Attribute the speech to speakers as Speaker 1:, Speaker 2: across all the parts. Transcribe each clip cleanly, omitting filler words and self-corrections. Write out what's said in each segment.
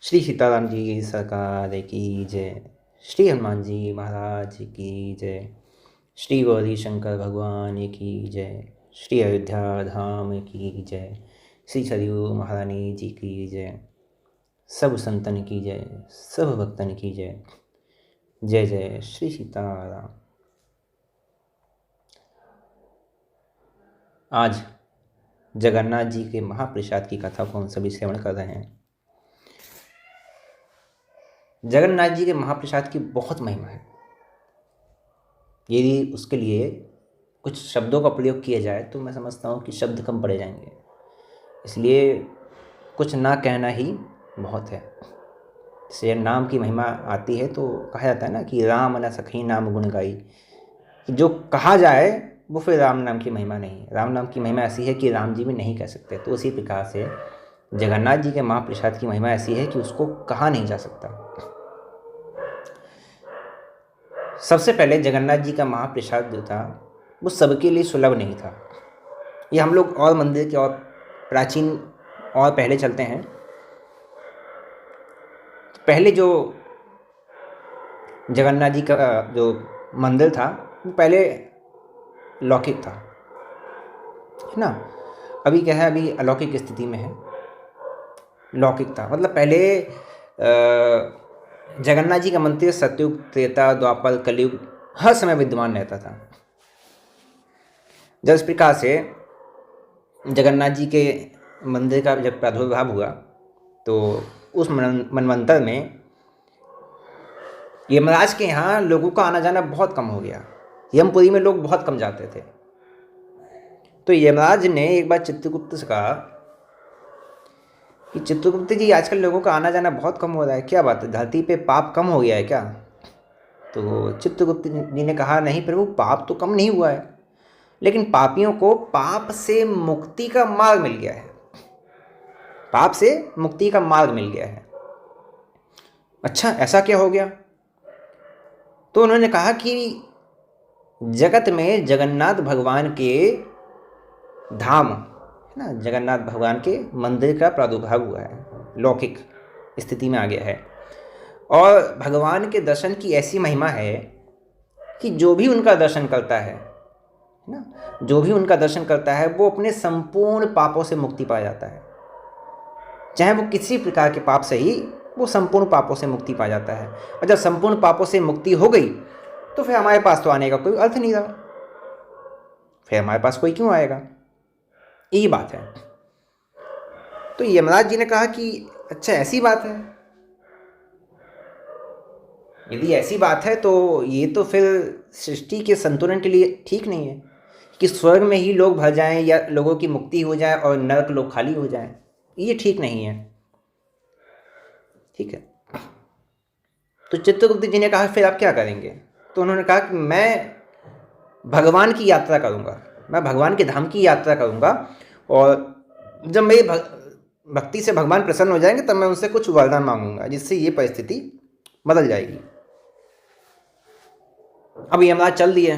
Speaker 1: श्री सीताराम जी सरकार की जय। श्री हनुमान जी महाराज की जय। श्री गौरी शंकर भगवान की जय। श्री अयोध्या धाम की जय। श्री सरयू महारानी जी की जय। सब संतन की जय, सब भक्तन की जय। जय जय श्री सीताराम। आज जगन्नाथ जी के महाप्रसाद की कथा को हम सभी श्रवण कर रहे हैं। जगन्नाथ जी के महाप्रसाद की बहुत महिमा है। यदि उसके लिए कुछ शब्दों का प्रयोग किया जाए तो मैं समझता हूँ कि शब्द कम पड़े जाएंगे, इसलिए कुछ ना कहना ही बहुत है। जैसे नाम की महिमा आती है तो कहा जाता है ना कि राम न सखी नाम गुण गाई, कि जो कहा जाए वो फिर राम नाम की महिमा नहीं है। राम नाम की महिमा ऐसी है कि राम जी भी नहीं कह सकते। तो उसी प्रकार से जगन्नाथ जी के महाप्रसाद की महिमा ऐसी है कि उसको कहा नहीं जा सकता। सबसे पहले जगन्नाथ जी का महाप्रसाद जो था वो सबके लिए सुलभ नहीं था। ये हम लोग और मंदिर के और प्राचीन और पहले चलते हैं। पहले जो जगन्नाथ जी का जो मंदिर था वो पहले लौकिक था, है ना। अभी क्या है, अभी अलौकिक स्थिति में है। लौकिक था मतलब पहले जगन्नाथ जी का मंदिर सतयुग, त्रेता, द्वापर, कलयुग हर समय विद्यमान रहता था। जब इस प्रकार से जगन्नाथ जी के मंदिर का जब प्रादुर्भाव हुआ तो उस मनवंतर में यमराज के यहाँ लोगों का आना जाना बहुत कम हो गया। यमपुरी में लोग बहुत कम जाते थे। तो यमराज ने एक बार चित्रगुप्त से कहा कि चित्रगुप्त जी, आजकल लोगों का आना जाना बहुत कम हो रहा है, क्या बात है, धरती पे पाप कम हो गया है क्या? तो चित्रगुप्त जी ने कहा, नहीं प्रभु, पाप तो कम नहीं हुआ है, लेकिन पापियों को पाप से मुक्ति का मार्ग मिल गया है। पाप से मुक्ति का मार्ग मिल गया है। अच्छा, ऐसा क्या हो गया? तो उन्होंने कहा कि जगत में जगन्नाथ भगवान के धाम, है ना, जगन्नाथ भगवान के मंदिर का प्रादुर्भाव हुआ है, लौकिक स्थिति में आ गया है। और भगवान के दर्शन की ऐसी महिमा है कि जो भी उनका दर्शन करता है ना, जो भी उनका दर्शन करता है वो अपने संपूर्ण पापों से मुक्ति पा जाता है। चाहे वो किसी प्रकार के पाप से ही, वो संपूर्ण पापों से मुक्ति पा जाता है। और जब संपूर्ण पापों से मुक्ति हो गई तो फिर हमारे पास तो आने का कोई अर्थ नहीं रहा। फिर हमारे पास कोई क्यों आएगा? यही बात है। तो यमराज जी ने कहा कि अच्छा, ऐसी बात है। यदि ऐसी बात है तो ये तो फिर सृष्टि के संतुलन के लिए ठीक नहीं है कि स्वर्ग में ही लोग भर जाएं या लोगों की मुक्ति हो जाए और नरक लोग खाली हो जाएं। ये ठीक नहीं है। ठीक है। तो चित्रगुप्त जी ने कहा, फिर आप क्या करेंगे? तो उन्होंने कहा कि मैं भगवान की यात्रा करूंगा, मैं भगवान के धाम की यात्रा करूंगा, और जब मेरी भक्ति से भगवान प्रसन्न हो जाएंगे तब मैं उनसे कुछ वरदान मांगूंगा जिससे ये परिस्थिति बदल जाएगी। अब यमराज चल दिए।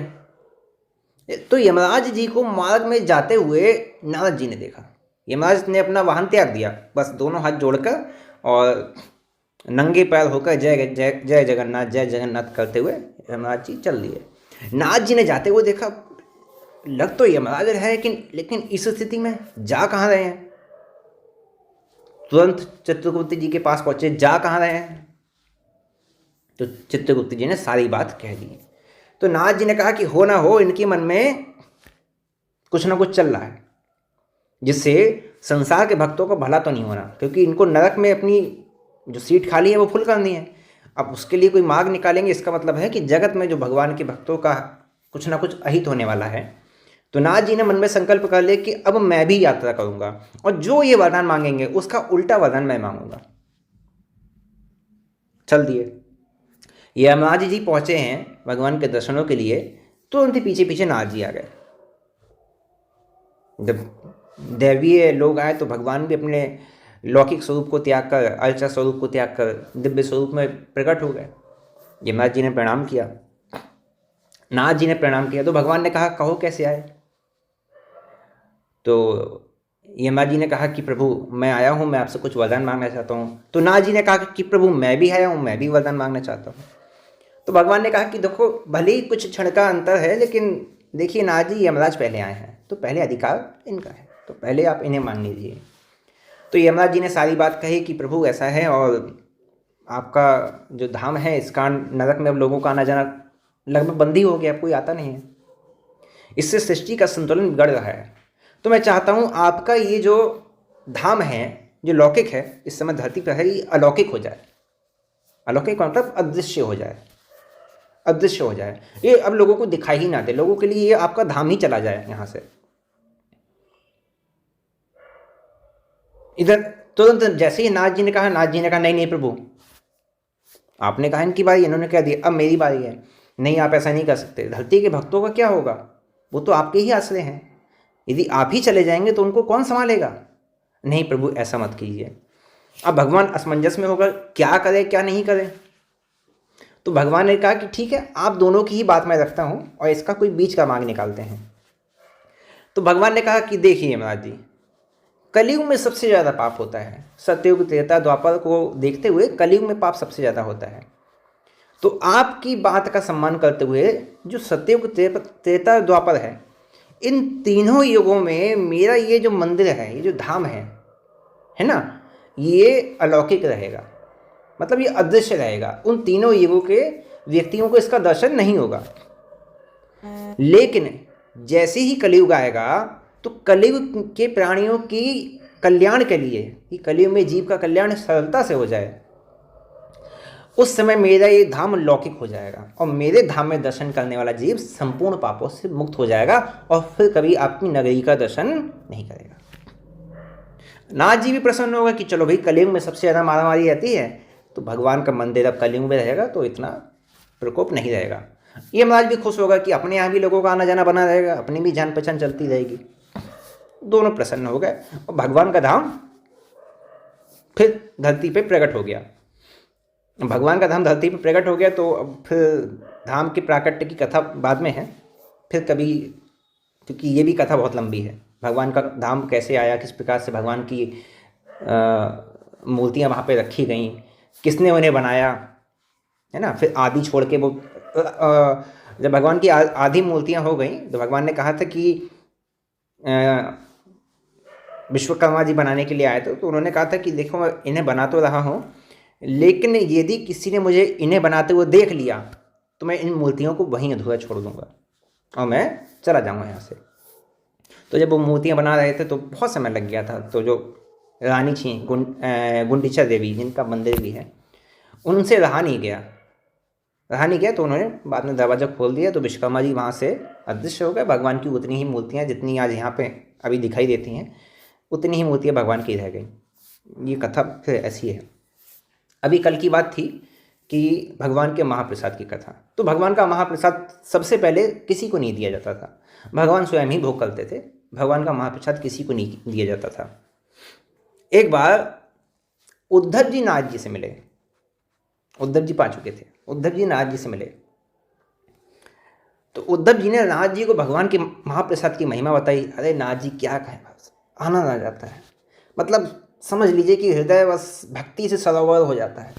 Speaker 1: तो यमराज जी को मार्ग में जाते हुए नारद जी ने देखा। यमराज ने अपना वाहन त्याग दिया, बस दोनों हाथ जोड़कर और नंगे पैर होकर जय जय जय जगन्नाथ, जय जगन्नाथ करते हुए यमराज जी चल दिए। नारद जी ने जाते हुए देखा, लग तो यमराज रहा है लेकिन इस स्थिति में जा कहाँ रहे हैं? तुरंत चित्रगुप्त जी के पास पहुंचे, जा कहाँ रहे हैं? तो चित्रगुप्त जी ने सारी बात कह दी। तो नारद जी ने कहा कि हो ना हो, इनके मन में कुछ ना कुछ चल रहा है जिससे संसार के भक्तों को भला तो नहीं होना, क्योंकि इनको नरक में अपनी जो सीट खाली है वो फुल करनी है। अब उसके लिए कोई मार्ग निकालेंगे, इसका मतलब है कि जगत में जो भगवान के भक्तों का कुछ ना कुछ अहित होने वाला है। तो नारद जी ने मन में संकल्प कर लिया कि अब मैं भी यात्रा करूंगा और जो ये वरदान मांगेंगे उसका उल्टा वरदान मैं मांगूंगा। चल दिए। यमराज जी पहुंचे हैं भगवान के दर्शनों के लिए, तो उनके पीछे पीछे नारद जी आ गए। जब दैवीय लोग आए तो भगवान भी अपने लौकिक स्वरूप को त्याग कर, अर्चा स्वरूप को त्याग कर दिव्य स्वरूप में प्रकट हो गए। यमराज जी ने प्रणाम किया, नारद जी ने प्रणाम किया। तो भगवान ने कहा, कहो कैसे आए? तो यमराज जी ने कहा कि प्रभु मैं आया हूँ, मैं आपसे कुछ वरदान मांगना चाहता हूँ। तो नारद जी ने कहा कि प्रभु मैं भी आया हूँ, मैं भी वरदान मांगना चाहता हूँ। तो भगवान ने कहा कि देखो भले ही कुछ क्षण का अंतर है, लेकिन देखिए नारद जी यमराज पहले आए हैं तो पहले अधिकार इनका है, तो पहले आप इन्हें मांग लीजिए। तो यमराज जी ने सारी बात कही कि प्रभु ऐसा है, और आपका जो धाम है इसका नरक में अब लोगों का आना जाना लगभग बंद ही हो गया, कोई आता नहीं है, इससे सृष्टि का संतुलन बिगड़ रहा है। तो मैं चाहता हूँ आपका ये जो धाम है, जो लौकिक है इस समय धरती पर है, ये अलौकिक हो जाए। अलौकिक मतलब अदृश्य हो जाए, अदृश्य हो जाए, ये अब लोगों को दिखाई ही ना दे, लोगों के लिए ये आपका धाम ही चला जाए यहाँ से। इधर तुरंत जैसे ही नाथ जी ने कहा, नाथ जी ने कहा नहीं नहीं प्रभु, आपने कहा इनकी बारी, इन्होंने कह दिया अब मेरी बारी है, नहीं आप ऐसा नहीं कर सकते, धरती के भक्तों का क्या होगा, वो तो आपके ही आश्रय हैं, यदि आप ही चले जाएंगे तो उनको कौन संभालेगा। नहीं प्रभु ऐसा मत कीजिए। अब भगवान असमंजस में होकर क्या करे क्या नहीं करे। तो भगवान ने कहा कि ठीक है, आप दोनों की ही बात मैं रखता हूँ और इसका कोई बीच का मार्ग निकालते हैं। तो भगवान ने कहा कि देखिए यमराज जी, कलयुग में सबसे ज़्यादा पाप होता है, सत्ययुग त्रेता द्वापर को देखते हुए कलयुग में पाप सबसे ज़्यादा होता है। तो आपकी बात का सम्मान करते हुए जो सत्ययुग त्रेता द्वापर है, इन तीनों युगों में मेरा ये जो मंदिर है, ये जो धाम है ना, ये अलौकिक रहेगा, मतलब ये अदृश्य रहेगा, उन तीनों युगों के व्यक्तियों को इसका दर्शन नहीं होगा। लेकिन जैसे ही कलयुग आएगा तो कलयुग के प्राणियों की कल्याण के लिए, कि कलयुग में जीव का कल्याण सरलता से हो जाए, उस समय मेरा ये धाम लौकिक हो जाएगा और मेरे धाम में दर्शन करने वाला जीव संपूर्ण पापों से मुक्त हो जाएगा और फिर कभी आपकी नगरी का दर्शन नहीं करेगा। नाथ जी भी प्रसन्न होगा कि चलो भाई, कलयुग में सबसे ज़्यादा मारामारी रहती है, तो भगवान का मंदिर अब कलयुग में रहेगा तो इतना प्रकोप नहीं रहेगा। ये महाराज भी खुश होगा कि अपने यहाँ भी लोगों का आना जाना बना रहेगा, अपनी भी जान पहचान चलती रहेगी। दोनों प्रसन्न हो गए और भगवान का धाम फिर धरती पे प्रकट हो गया। भगवान का धाम धरती पे प्रकट हो गया तो अब फिर धाम के प्राकट्य की कथा बाद में है, फिर कभी, क्योंकि ये भी कथा बहुत लंबी है। भगवान का धाम कैसे आया, किस प्रकार से भगवान की मूर्तियाँ वहाँ पे रखी गई, किसने उन्हें बनाया, है ना। फिर आदि छोड़ के वो जब भगवान की आधी मूर्तियाँ हो गई तो भगवान ने कहा था कि विश्वकर्मा जी बनाने के लिए आए थे, तो उन्होंने कहा था कि देखो मैं इन्हें बना तो रहा हूँ, लेकिन यदि किसी ने मुझे इन्हें बनाते हुए देख लिया तो मैं इन मूर्तियों को वहीं अधूरा छोड़ दूंगा और मैं चला जाऊंगा यहाँ से। तो जब वो मूर्तियाँ बना रहे थे तो बहुत समय लग गया था। तो जो रानी थी गुंडीचा देवी, जिनका मंदिर भी है, उनसे रहा नहीं गया तो उन्होंने बाद में दरवाज़ा खोल दिया। तो विश्वकर्मा जी वहाँ से अदृश्य हो गए। भगवान की उतनी ही मूर्तियाँ जितनी आज यहाँ पे अभी दिखाई देती हैं, उतनी ही मूर्तियाँ भगवान की रह गई। ये कथा फिर ऐसी है। अभी कल की बात थी कि भगवान के महाप्रसाद की कथा। तो भगवान का महाप्रसाद सबसे पहले किसी को नहीं दिया जाता था, भगवान स्वयं ही भोग करते थे। भगवान का महाप्रसाद किसी को नहीं दिया जाता था। एक बार उद्धव जी नाथ जी से मिले, उद्धव जी पा चुके थे, उद्धव जी नाथ जी से मिले। तो उद्धव जी ने नाथ जी को भगवान के महाप्रसाद की महिमा बताई। अरे नाथ जी क्या कहें, बस आनंद आ जाता है। मतलब समझ लीजिए कि हृदय बस भक्ति से सरोवर हो जाता है।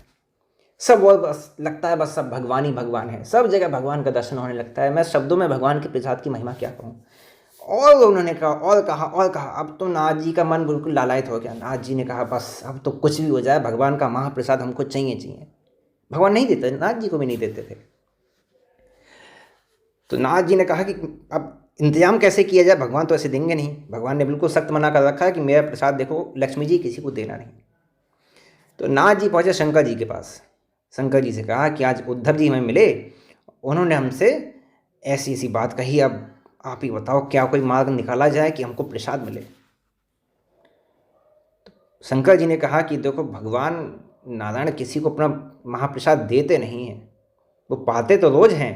Speaker 1: सब और बस लगता है बस सब भगवान ही भगवान है, सब जगह भगवान का दर्शन होने लगता है। मैं शब्दों में भगवान के प्रसाद की महिमा क्या कहूँ। और उन्होंने कहा और कहा, अब तो नाथ जी का मन बिल्कुल लालायित हो गया। नाथ जी ने कहा बस अब तो कुछ भी हो जाए, भगवान का महाप्रसाद हमको चाहिए। भगवान नहीं देते, नाथ जी को भी नहीं देते थे। तो नाथ जी ने कहा कि अब इंतजाम कैसे किया जाए, भगवान तो ऐसे देंगे नहीं। भगवान ने बिल्कुल सख्त मना कर रखा है कि मेरा प्रसाद देखो लक्ष्मी जी किसी को देना नहीं। तो नाथ जी पहुँचे शंकर जी के पास। शंकर जी से कहा कि आज उद्धव जी हमें मिले, उन्होंने हमसे ऐसी ऐसी बात कही, अब आप ही बताओ क्या कोई मार्ग निकाला जाए कि हमको प्रसाद मिले। तो शंकर जी ने कहा कि देखो भगवान नारायण किसी को अपना महाप्रसाद देते नहीं हैं, वो पाते तो रोज हैं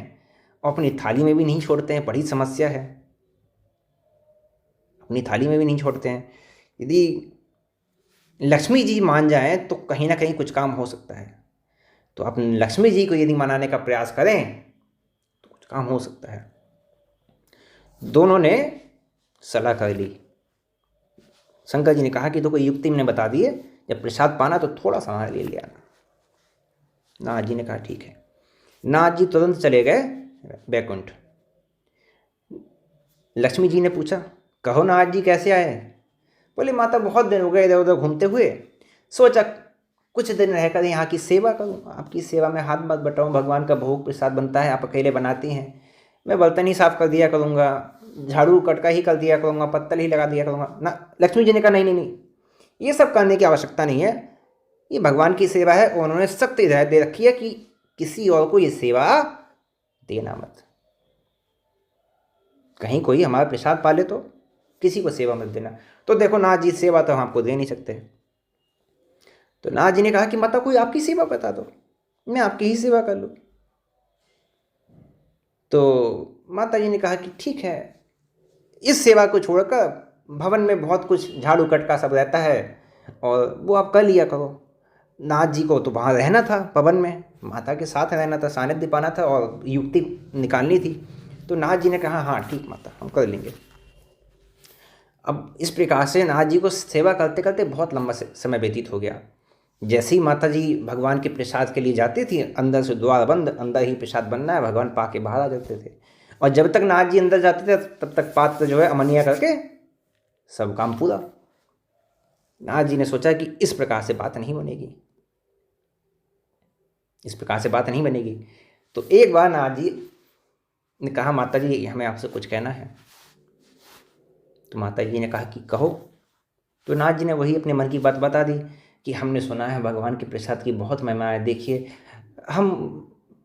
Speaker 1: और अपनी थाली में भी नहीं छोड़ते हैं। बड़ी समस्या है, अपनी थाली में भी नहीं छोड़ते हैं। यदि लक्ष्मी जी मान जाएं तो कहीं ना कहीं कुछ काम हो सकता है। तो आप लक्ष्मी जी को यदि मनाने का प्रयास करें तो कुछ काम हो सकता है। दोनों ने सलाह कर ली। शंकर जी ने कहा कि तो कोई युक्ति मैंने बता दी है, जब प्रसाद पाना तो थोड़ा सा हमारे लिए ले आना। नारद जी ने कहा ठीक है। नारद जी तुरंत चले गए बैकुंठ। लक्ष्मी जी ने पूछा, कहो नारद जी कैसे आए? बोले माता बहुत दिन हो गए इधर उधर घूमते हुए, सोचा कुछ दिन रहकर यहाँ की सेवा करूँ, आपकी सेवा में हाथ मत बटाऊँ। भगवान का भोग प्रसाद बनता है, आप अकेले बनाती हैं, मैं बर्तन ही साफ कर दिया करूँगा, झाड़ू कटका ही कर दिया करूँगा, पत्तल ही लगा दिया करूँगा ना। लक्ष्मी जी ने कहा नहीं नहीं नहीं, ये सब करने की आवश्यकता नहीं है, ये भगवान की सेवा है और उन्होंने सख्त हिदायत दे रखी है कि किसी और को ये सेवा देना मत। कहीं कोई हमारा प्रसाद पा ले तो किसी को सेवा मत देना। तो देखो नाथ जी, सेवा तो हम आपको दे नहीं सकते। तो नाथ जी ने कहा कि माता कोई आपकी सेवा बता दो, मैं आपकी ही सेवा कर लूँ। तो माता जी ने कहा कि ठीक है, इस सेवा को छोड़कर भवन में बहुत कुछ झाड़ू कटका सब रहता है और वो आप कर लिया करो। नाथ जी को तो वहाँ रहना था, भवन में माता के साथ रहना था, सानिध्य पाना था और युक्ति निकालनी थी। तो नाथ जी ने कहा हाँ ठीक माता, हम कर लेंगे। अब इस प्रकार से नाथ जी को सेवा करते करते बहुत लंबा समय व्यतीत हो गया। जैसे ही माता जी भगवान के प्रसाद के लिए जाती थी, अंदर से द्वार बंद, अंदर ही प्रसाद बनना है, भगवान पा के बाहर आ जाते थे। और जब तक नाथ जी अंदर जाते थे तब तक पात्र जो है अमनिया करके सब काम पूरा। नाथ जी ने सोचा कि इस प्रकार से बात नहीं बनेगी, इस प्रकार से बात नहीं बनेगी। तो एक बार नाथ जी ने कहा माता जी हमें आपसे कुछ कहना है। तो माता जी ने कहा कि कहो। तो नाथ जी ने वही अपने मन की बात बता दी कि हमने सुना है भगवान के प्रसाद की बहुत महिमा है। देखिए हम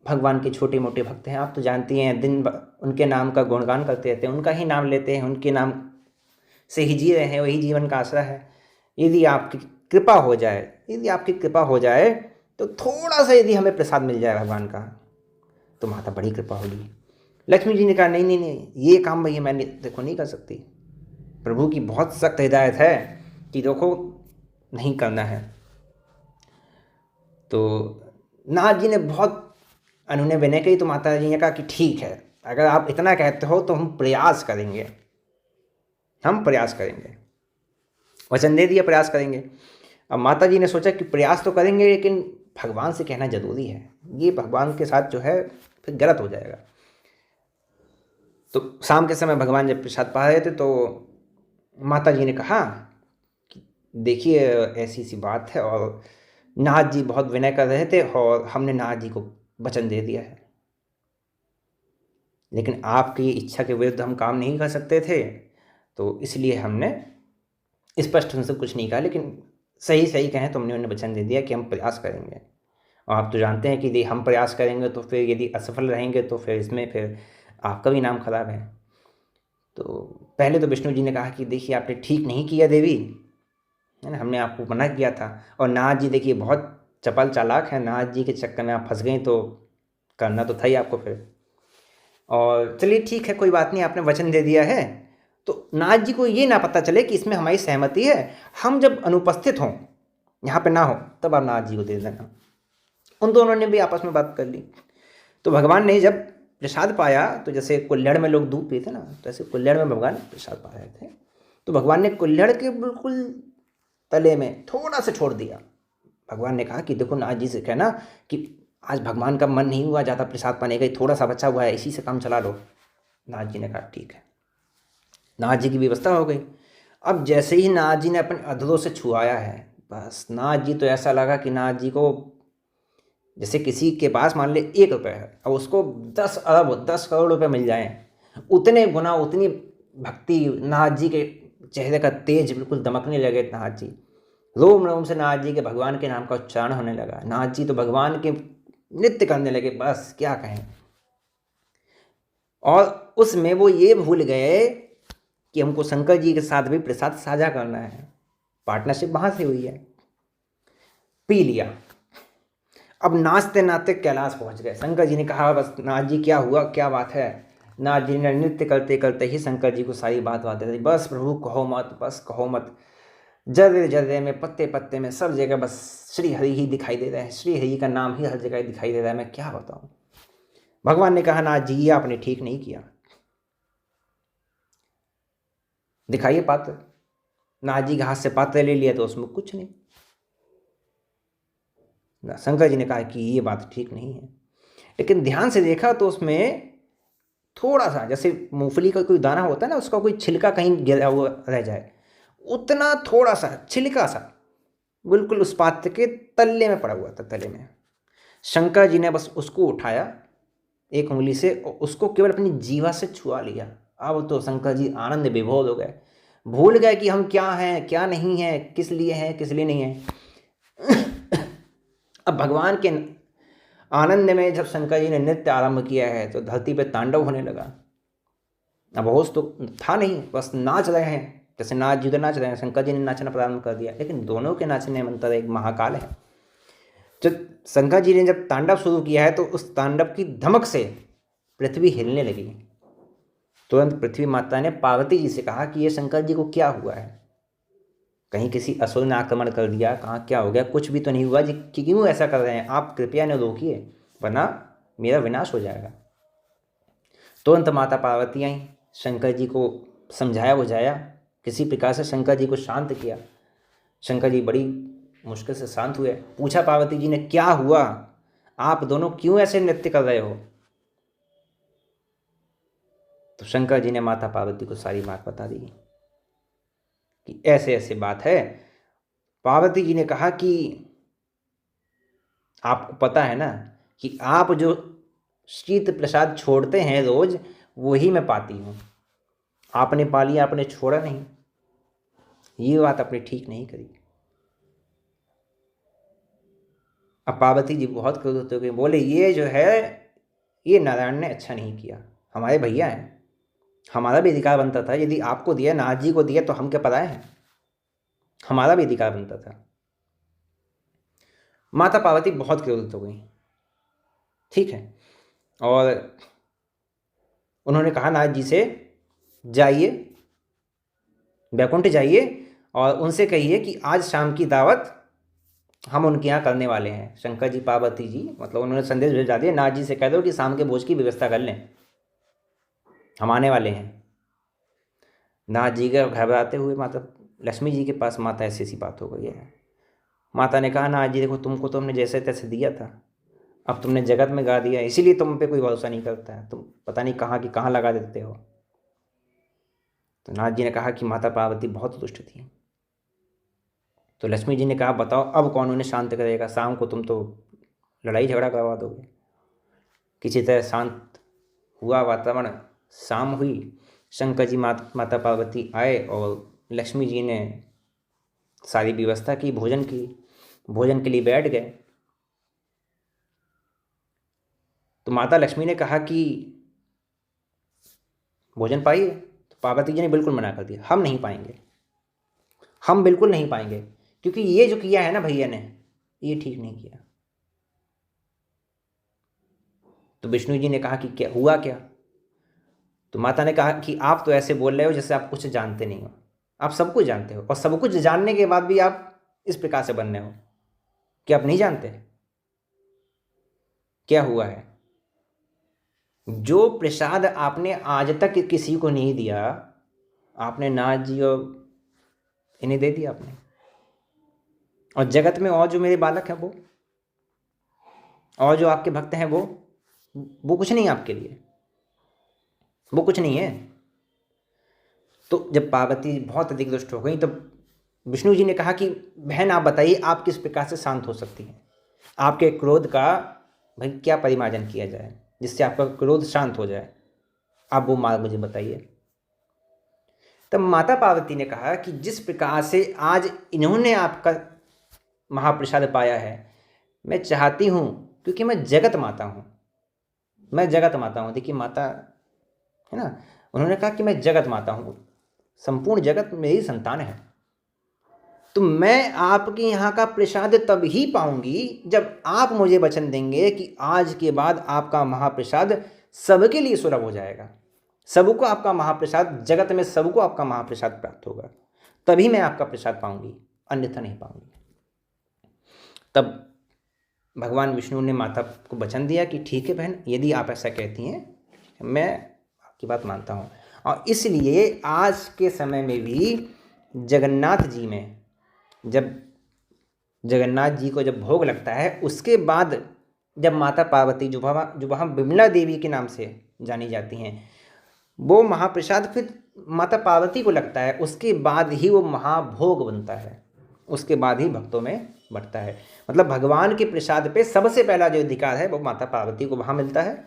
Speaker 1: भगवान के छोटे मोटे भक्त हैं, आप तो जानती हैं, दिन उनके नाम का गुणगान करते रहते हैं, उनका ही नाम लेते हैं, उनके नाम से ही जी रहे हैं, वही जीवन का आसरा है। यदि आपकी कृपा हो जाए, यदि आपकी कृपा हो जाए तो थोड़ा सा यदि हमें प्रसाद मिल जाए भगवान का तो माता बड़ी कृपा होगी। लक्ष्मी जी ने कहा नहीं नहीं नहीं, ये काम भैया मैं देखो नहीं कर सकती, प्रभु की बहुत सख्त हिदायत है कि देखो नहीं करना है। तो नाथ जी ने बहुत अनुनय विनय कही। तो माता जी ने कहा कि ठीक है, अगर आप इतना कहते हो तो हम प्रयास करेंगे, हम प्रयास करेंगे, वचन दे दिया प्रयास करेंगे। अब माता जी ने सोचा कि प्रयास तो करेंगे लेकिन भगवान से कहना जरूरी है, ये भगवान के साथ जो है फिर गलत हो जाएगा। तो शाम के समय भगवान जब प्रसाद पा रहे थे तो माता जी ने कहा कि देखिए ऐसी सी बात है, और नाथ जी बहुत विनय कर रहे थे और हमने नाथ जी को वचन दे दिया है, लेकिन आपकी इच्छा के विरुद्ध हम काम नहीं कर सकते थे, तो इसलिए हमने स्पष्ट उनसे कुछ नहीं कहा, लेकिन सही सही कहें तो हमने उन्हें वचन दे दिया कि हम प्रयास करेंगे। और आप तो जानते हैं कि यदि हम प्रयास करेंगे तो फिर यदि असफल रहेंगे तो फिर इसमें फिर आपका भी नाम खराब है। तो पहले तो विष्णु जी ने कहा कि देखिए आपने ठीक नहीं किया देवी, है ना, हमने आपको मना किया था। और नाथ जी देखिए बहुत चपल चालाक है, नाथ जी के चक्कर में आप फंस गई तो करना तो था ही आपको फिर। और चलिए ठीक है कोई बात नहीं, आपने वचन दे दिया है, तो नाथ जी को ये ना पता चले कि इसमें हमारी सहमति है, हम जब अनुपस्थित हों, यहाँ पे ना हो, तब आप नाथ जी को दे देना। उन दोनों ने भी आपस में बात कर ली। तो भगवान ने जब प्रसाद पाया तो जैसे कुल्हड़ में लोग दूध पीते ना, तो ऐसे कुल्हड़ में भगवान प्रसाद पा रहे थे। तो भगवान ने कुल्हड़ के बिल्कुल तले में थोड़ा सा छोड़ दिया। भगवान ने कहा कि देखो नाथ जी से कहना कि आज भगवान का मन नहीं हुआ ज़्यादा प्रसाद पाने का, थोड़ा सा बचा हुआ है, इसी से काम चला लो। नाथ जी ने कहा ठीक है। नाथ जी की व्यवस्था हो गई। अब जैसे ही नाथ जी ने अपने अधरों से छुआया है, बस नाथ जी तो ऐसा लगा कि नाथ जी को जैसे किसी के पास मान ले 1 रुपये है और उसको 10 अरब 10 करोड़ रुपए मिल जाएं, उतने गुना उतनी भक्ति, नाथ जी के चेहरे का तेज बिल्कुल दमकने लगे। नाथ जी रोम रोम से नाथ जी के भगवान के नाम का उच्चारण होने लगा। नाथ जी तो भगवान के नृत्य करने लगे, बस क्या कहें। और उसमें वो ये भूल गए कि हमको शंकर जी के साथ भी प्रसाद साझा करना है, पार्टनरशिप वहाँ से हुई है। पी लिया। अब नाचते नाचते कैलाश पहुँच गए। शंकर जी ने कहा बस नाथ जी क्या हुआ, क्या बात है। नाथ जी ने नृत्य करते करते ही शंकर जी को सारी बात दे दी। बस प्रभु कहो मत, बस कहो मत, जर्रे जर्रे में पत्ते पत्ते में सब जगह बस श्री हरि ही दिखाई दे रहे हैं, श्री हरि का नाम ही हर जगह दिखाई दे रहा है, मैं क्या बताऊं। भगवान ने कहा नाथ जी ये आपने ठीक नहीं किया, दिखाइए पात्र। नाथ जी के हाथ से पात्र ले लिया तो उसमें कुछ नहीं। शंकर जी ने कहा कि ये बात ठीक नहीं है, लेकिन ध्यान से देखा तो उसमें थोड़ा सा, जैसे मूंगफली का कोई दाना होता है ना, उसका कोई छिलका कहीं गिरा हुआ रह जाए, उतना थोड़ा सा छिलका सा बिल्कुल उस पात्र के तले में पड़ा हुआ था, तले में। शंकर जी ने बस उसको उठाया एक उंगली से और उसको केवल अपनी जीवा से छुआ लिया। अब तो शंकर जी आनंद विभोर हो गए, भूल गए कि हम क्या हैं क्या नहीं हैं, किस लिए हैं किस लिए नहीं हैं। अब भगवान के आनंद में जब शंकर जी ने नृत्य आरंभ किया है तो धरती पे तांडव होने लगा। अब होश तो था नहीं, बस नाच रहे हैं, जैसे नाच जी तो नाच रहे हैं, शंकर जी ने नाचना प्रारंभ कर दिया। लेकिन दोनों के नाचने में अंतर एक महाकाल है। जब शंकर जी ने जब तांडव शुरू किया है तो उस तांडव की धमक से पृथ्वी हिलने लगी। तुरंत पृथ्वी माता ने पार्वती जी से कहा कि ये शंकर जी को क्या हुआ है, कहीं किसी असुर ने आक्रमण कर दिया, कहाँ क्या हो गया, कुछ भी तो नहीं हुआ जी, क्यों ऐसा कर रहे हैं आप, कृपया न रोकिए वरना मेरा विनाश हो जाएगा। तुरंत माता पार्वती आई, शंकर जी को समझाया बुझाया, किसी प्रकार से शंकर जी को शांत किया। शंकर जी बड़ी मुश्किल से शांत हुए। पूछा पार्वती जी ने, क्या हुआ, आप दोनों क्यों ऐसे नृत्य कर रहे हो? तो शंकर जी ने माता पार्वती को सारी बात बता दी कि ऐसे ऐसे बात है। पार्वती जी ने कहा कि आपको पता है ना कि आप जो शीत प्रसाद छोड़ते हैं रोज, वही मैं पाती हूँ, आपने पा लिया, आपने छोड़ा नहीं, ये बात आपने ठीक नहीं करी। अब पार्वती जी बहुत क्रोधित हो गई, बोले ये जो है ये नारायण ने अच्छा नहीं किया, हमारे भैया हैं, हमारा भी अधिकार बनता था, यदि आपको दिया नाथ जी को दिया तो हम क्या पराए हैं, हमारा भी अधिकार बनता था। माता पार्वती बहुत क्रोधित हो गई, ठीक है, और उन्होंने कहा नाथ जी से, जाइए बैकुंठ जाइए और उनसे कहिए कि आज शाम की दावत हम उनके यहाँ करने वाले हैं। शंकर जी पार्वती जी मतलब उन्होंने संदेश भेजा दिया, नाथ जी से कह दो कि शाम के भोज की व्यवस्था कर लें, हम आने वाले हैं। नाथ जी का घबराते हुए माता लक्ष्मी जी के पास, माता ऐसी ऐसी बात हो गई है। माता ने कहा, नाथ जी देखो तुमको तो हमने जैसे तैसे दिया था, अब तुमने जगत में गा दिया, इसीलिए तुम पे कोई भरोसा नहीं करता है, तुम पता नहीं कहाँ की कहाँ लगा देते हो। तो नाथ जी ने कहा कि माता पार्वती बहुत दुष्ट थी। तो लक्ष्मी जी ने कहा, बताओ अब कौन उन्हें शांत करेगा, शाम को तुम तो लड़ाई झगड़ा करवा दोगे। किसी तरह शांत हुआ वातावरण, शाम हुई, शंकर जी माता पार्वती आए और लक्ष्मी जी ने सारी व्यवस्था की, भोजन के लिए बैठ गए। तो माता लक्ष्मी ने कहा कि भोजन पाइए, तो पार्वती जी ने बिल्कुल मना कर दिया, हम नहीं पाएंगे, हम बिल्कुल नहीं पाएंगे, क्योंकि ये जो किया है ना भैया ने, ये ठीक नहीं किया। तो विष्णु जी ने कहा कि क्या हुआ क्या? तो माता ने कहा कि आप तो ऐसे बोल रहे हो जैसे आप कुछ जानते नहीं हो, आप सब कुछ जानते हो, और सब कुछ जानने के बाद भी आप इस प्रकार से बन रहे हो कि आप नहीं जानते क्या हुआ है। जो प्रसाद आपने आज तक किसी को नहीं दिया, आपने नाथ जी और इन्हें दे दिया आपने, और जगत में और जो मेरे बालक हैं वो, और जो आपके भक्त हैं वो कुछ नहीं आपके लिए, वो कुछ नहीं है। तो जब पार्वती बहुत अधिक दुष्ट हो गई तो विष्णु जी ने कहा कि बहन आप बताइए, आप किस प्रकार से शांत हो सकती हैं, आपके क्रोध का भाई क्या परिमार्जन किया जाए जिससे आपका क्रोध शांत हो जाए, आप वो मार्ग मुझे बताइए। तब माता पार्वती ने कहा कि जिस प्रकार से आज इन्होंने आपका महाप्रसाद पाया है, मैं चाहती हूँ, क्योंकि मैं जगत माता हूँ, मैं जगत माता हूँ, देखिए माता है ना, उन्होंने कहा कि मैं जगत माता हूँ, संपूर्ण जगत मेरी संतान है, तो मैं आपके यहाँ का प्रसाद तब ही पाऊंगी जब आप मुझे वचन देंगे कि आज के बाद आपका महाप्रसाद सबके लिए सुलभ हो जाएगा, सबको आपका महाप्रसाद, जगत में सबको आपका महाप्रसाद प्राप्त होगा, तभी मैं आपका प्रसाद पाऊंगी, अन्यथा नहीं पाऊंगी। तब भगवान विष्णु ने माता को वचन दिया कि ठीक है बहन, यदि आप ऐसा कहती हैं मैं आपकी बात मानता हूँ। और इसलिए आज के समय में भी जगन्नाथ जी में जब जगन्नाथ जी को जब भोग लगता है, उसके बाद जब माता पार्वती जो वहाँ विमला देवी के नाम से जानी जाती हैं, वो महाप्रसाद फिर माता पार्वती को लगता है, उसके बाद ही वो महाभोग बनता है, उसके बाद ही भक्तों में बढ़ता है। मतलब भगवान के प्रसाद पे सबसे पहला जो अधिकार है वो माता पार्वती को वहाँ मिलता है,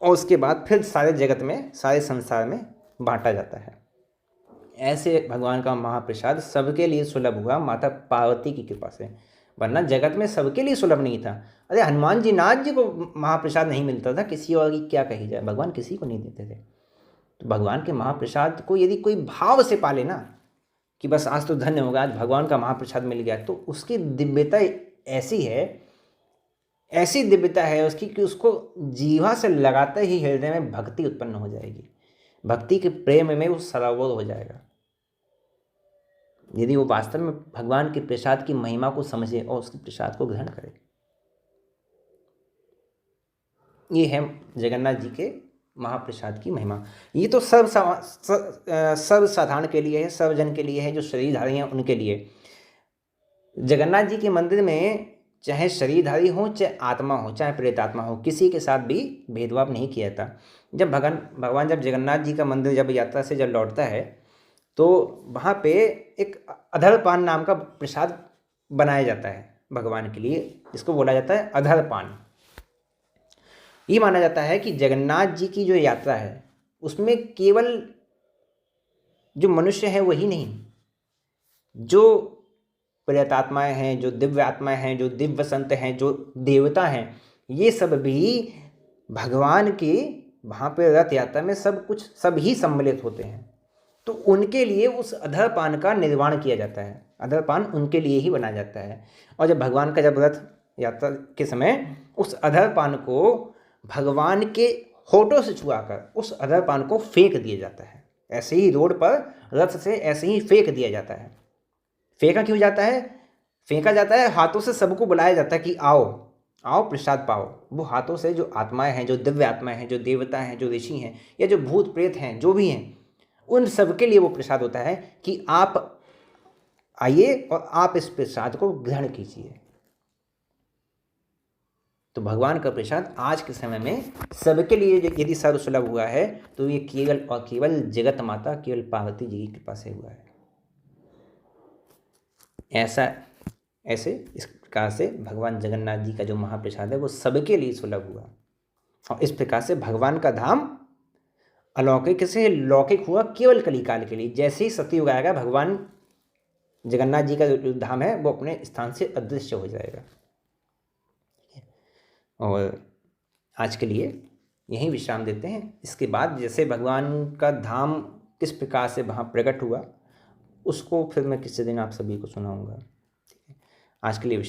Speaker 1: और उसके बाद फिर सारे जगत में, सारे संसार में बांटा जाता है। ऐसे भगवान का महाप्रसाद सबके लिए सुलभ हुआ माता पार्वती की कृपा से, वरना जगत में सबके लिए सुलभ नहीं था। अरे हनुमान जी नाथ जी को महाप्रसाद नहीं मिलता था, किसी और की क्या कही जाए, भगवान किसी को नहीं देते थे। तो भगवान के महाप्रसाद को यदि कोई भाव से पाले ना कि बस आज तो धन्य होगा, आज भगवान का महाप्रसाद मिल गया, तो उसकी दिव्यता ऐसी है, ऐसी दिव्यता है उसकी कि उसको जीवा से लगाते ही हृदय में भक्ति उत्पन्न हो जाएगी, भक्ति के प्रेम में वो सराबोर हो जाएगा, यदि वो वास्तव में भगवान के प्रसाद की महिमा को समझे और उसके प्रसाद को ग्रहण करे। ये है जगन्नाथ जी के महाप्रसाद की महिमा। ये तो सर्वसाधारण के लिए है, सर्वजन के लिए है, जो शरीरधारी हैं उनके लिए। जगन्नाथ जी के मंदिर में चाहे शरीरधारी हो, चाहे आत्मा हो, चाहे प्रेतात्मा हो, किसी के साथ भी भेदभाव नहीं किया था। जब भगवान जब जगन्नाथ जी का मंदिर जब यात्रा से जब लौटता है, तो वहाँ पे एक अधरपान नाम का प्रसाद बनाया जाता है भगवान के लिए, जिसको बोला जाता है अधरपान। ये माना जाता है कि जगन्नाथ जी की जो यात्रा है उसमें केवल जो मनुष्य है वही नहीं, जो प्रेतात्माएं हैं, जो दिव्य आत्माएं हैं, जो दिव्य संत हैं, जो देवता हैं, ये सब भी भगवान के वहाँ पे रथ यात्रा में सब ही सम्मिलित होते हैं। तो उनके लिए उस अधरपान का निर्माण किया जाता है, अधरपान उनके लिए ही बनाया जाता है। और जब भगवान का जब रथ यात्रा के समय उस अधरपान को भगवान के होठों से छुआकर उस अधरपान को फेंक दिया जाता है, ऐसे ही रोड पर रथ से ऐसे ही फेंक दिया जाता है। फेंका क्यों जाता है? फेंका जाता है, हाथों से सबको बुलाया जाता है कि आओ आओ प्रसाद पाओ। वो हाथों से जो आत्माएं हैं, जो दिव्य आत्माएं हैं, जो देवता हैं, जो ऋषि हैं, या जो भूत प्रेत हैं, जो भी हैं, उन सबके लिए वो प्रसाद होता है कि आप आइए और आप इस प्रसाद को ग्रहण कीजिए। तो भगवान का प्रसाद आज के समय में सबके लिए यदि सर्वसुलभ हुआ है, तो ये केवल और केवल जगत माता, केवल पार्वती जी की कृपा से हुआ है। ऐसे इस प्रकार से भगवान जगन्नाथ जी का जो महाप्रसाद है वो सबके लिए सुलभ हुआ, और इस प्रकार से भगवान का धाम अलौकिक से लौकिक हुआ केवल कलिकाल के लिए। जैसे ही सतयुग आएगा, भगवान जगन्नाथ जी का जो धाम है वो अपने स्थान से अदृश्य हो जाएगा। और आज के लिए यहीं विश्राम देते हैं। इसके बाद जैसे भगवान का धाम किस प्रकार से वहाँ प्रकट हुआ, उसको फिर मैं किसी दिन आप सभी को सुनाऊंगा। ठीक है, आज के लिए विश्राम।